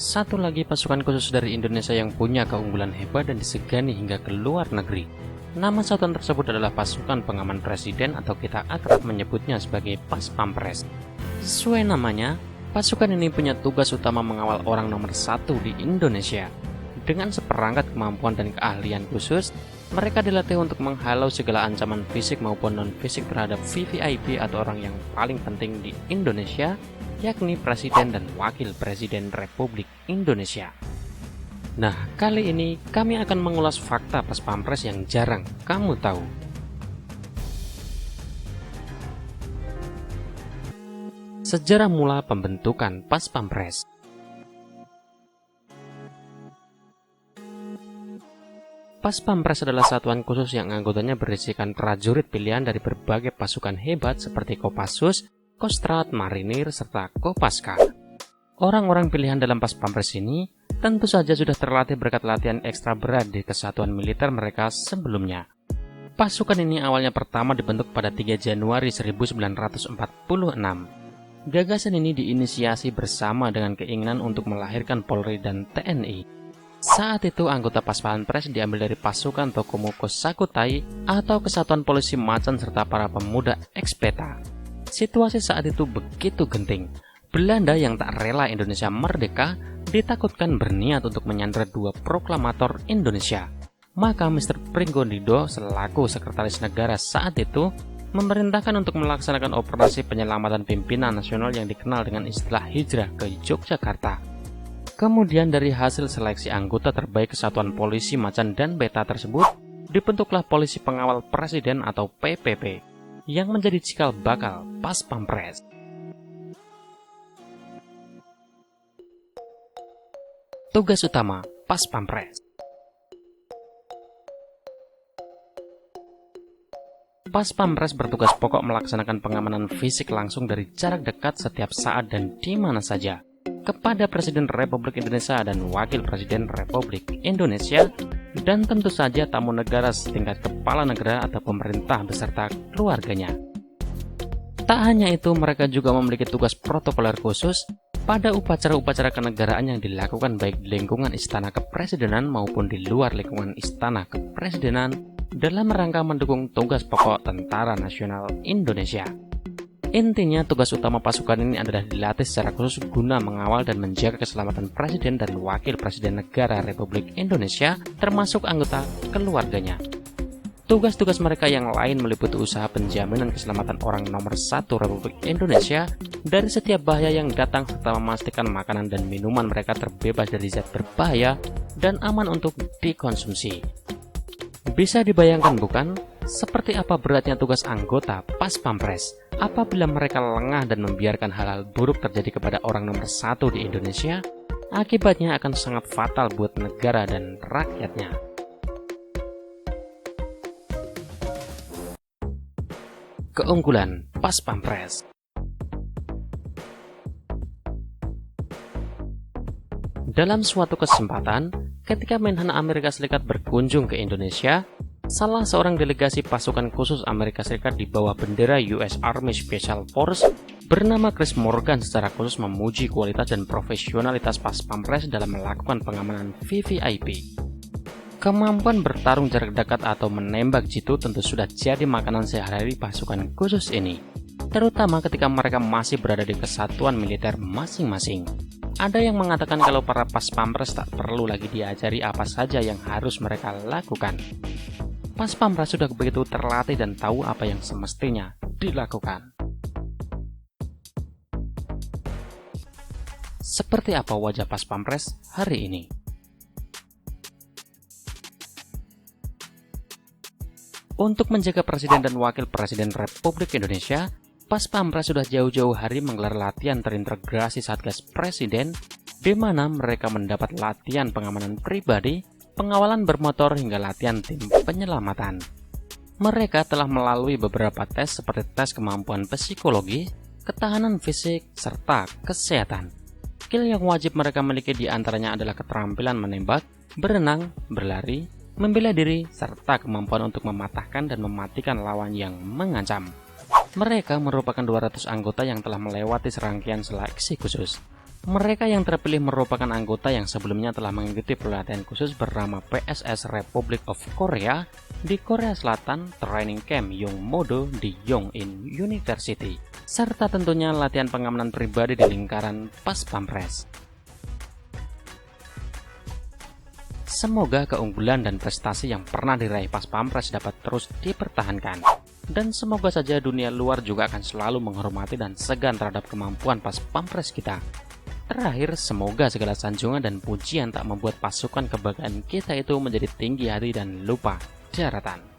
Satu lagi pasukan khusus dari Indonesia yang punya keunggulan hebat dan disegani hingga ke luar negeri. Nama satuan tersebut adalah Pasukan Pengaman Presiden atau kita akrab menyebutnya sebagai Pas Pampres. Sesuai namanya, pasukan ini punya tugas utama mengawal orang nomor satu di Indonesia. Dengan seperangkat kemampuan dan keahlian khusus, mereka dilatih untuk menghalau segala ancaman fisik maupun non-fisik terhadap VVIP atau orang yang paling penting di Indonesia, yakni Presiden dan Wakil Presiden Republik Indonesia. Nah, kali ini kami akan mengulas fakta Pas Pampres yang jarang kamu tahu. Sejarah mula pembentukan Pas Pampres. Pas Pampres adalah satuan khusus yang anggotanya berisikan prajurit pilihan dari berbagai pasukan hebat seperti Kopassus, Kostrad, Marinir, serta Kopaska. Orang-orang pilihan dalam Pas Pampres ini tentu saja sudah terlatih berkat latihan ekstra berat di kesatuan militer mereka sebelumnya. Pasukan ini awalnya pertama dibentuk pada 3 Januari 1946. Gagasan ini diinisiasi bersama dengan keinginan untuk melahirkan Polri dan TNI. Saat itu anggota Pas Pampres diambil dari pasukan Tokomoko Sakutai atau Kesatuan Polisi Macan serta para pemuda ekspeta. Situasi saat itu begitu genting. Belanda yang tak rela Indonesia merdeka ditakutkan berniat untuk menyandera 2 proklamator Indonesia. Maka Mr. Pringgondido selaku sekretaris negara saat itu memerintahkan untuk melaksanakan operasi penyelamatan pimpinan nasional yang dikenal dengan istilah hijrah ke Yogyakarta. Kemudian dari hasil seleksi anggota terbaik Kesatuan Polisi Macan dan Beta tersebut, dibentuklah Polisi Pengawal Presiden atau PPP, yang menjadi cikal bakal Pas Pampres. Tugas utama Pas Pampres. Pas Pampres bertugas pokok melaksanakan pengamanan fisik langsung dari jarak dekat setiap saat dan di mana saja kepada Presiden Republik Indonesia dan Wakil Presiden Republik Indonesia, dan tentu saja tamu negara setingkat kepala negara atau pemerintah beserta keluarganya. Tak hanya itu, mereka juga memiliki tugas protokoler khusus pada upacara-upacara kenegaraan yang dilakukan baik di lingkungan Istana Kepresidenan maupun di luar lingkungan Istana Kepresidenan dalam rangka mendukung tugas pokok Tentara Nasional Indonesia. Intinya, tugas utama pasukan ini adalah dilatih secara khusus guna mengawal dan menjaga keselamatan Presiden dan Wakil Presiden Negara Republik Indonesia, termasuk anggota keluarganya. Tugas-tugas mereka yang lain meliputi usaha penjaminan keselamatan orang nomor 1 Republik Indonesia dari setiap bahaya yang datang serta memastikan makanan dan minuman mereka terbebas dari zat berbahaya dan aman untuk dikonsumsi. Bisa dibayangkan bukan, seperti apa beratnya tugas anggota Pas Pampres apabila mereka lengah dan membiarkan hal-hal buruk terjadi kepada orang nomor 1 di Indonesia? Akibatnya akan sangat fatal buat negara dan rakyatnya. Keunggulan Pas Pampres. Dalam suatu kesempatan, ketika Menhan Amerika Serikat berkunjung ke Indonesia, salah seorang delegasi pasukan khusus Amerika Serikat di bawah bendera US Army Special Force bernama Chris Morgan secara khusus memuji kualitas dan profesionalitas Pas Pampres dalam melakukan pengamanan VVIP. Kemampuan bertarung jarak dekat atau menembak jitu tentu sudah jadi makanan sehari-hari pasukan khusus ini, terutama ketika mereka masih berada di kesatuan militer masing-masing. Ada yang mengatakan kalau para Pas Pampres tak perlu lagi diajari apa saja yang harus mereka lakukan. Pas Pampres sudah begitu terlatih dan tahu apa yang semestinya dilakukan. Seperti apa wajah Pas Pampres hari ini? Untuk menjaga Presiden dan Wakil Presiden Republik Indonesia, Pas Pampres sudah jauh-jauh hari menggelar latihan terintegrasi Satgas Presiden, di mana mereka mendapat latihan pengamanan pribadi, pengawalan bermotor hingga latihan tim penyelamatan. Mereka telah melalui beberapa tes seperti tes kemampuan psikologi, ketahanan fisik, serta kesehatan. Skill yang wajib mereka miliki diantaranya adalah keterampilan menembak, berenang, berlari, membela diri, serta kemampuan untuk mematahkan dan mematikan lawan yang mengancam. Mereka merupakan 200 anggota yang telah melewati serangkaian seleksi khusus. Mereka yang terpilih merupakan anggota yang sebelumnya telah mengikuti pelatihan khusus bernama PSS Republic of Korea di Korea Selatan, Training Camp Yongmodo di Yongin University, serta tentunya latihan pengamanan pribadi di lingkaran Pas Pampres. Semoga keunggulan dan prestasi yang pernah diraih Pas Pampres dapat terus dipertahankan. Dan semoga saja dunia luar juga akan selalu menghormati dan segan terhadap kemampuan Pas Pampres kita. Terakhir, semoga segala sanjungan dan pujian tak membuat pasukan kebanggaan kita itu menjadi tinggi hati dan lupa daratan.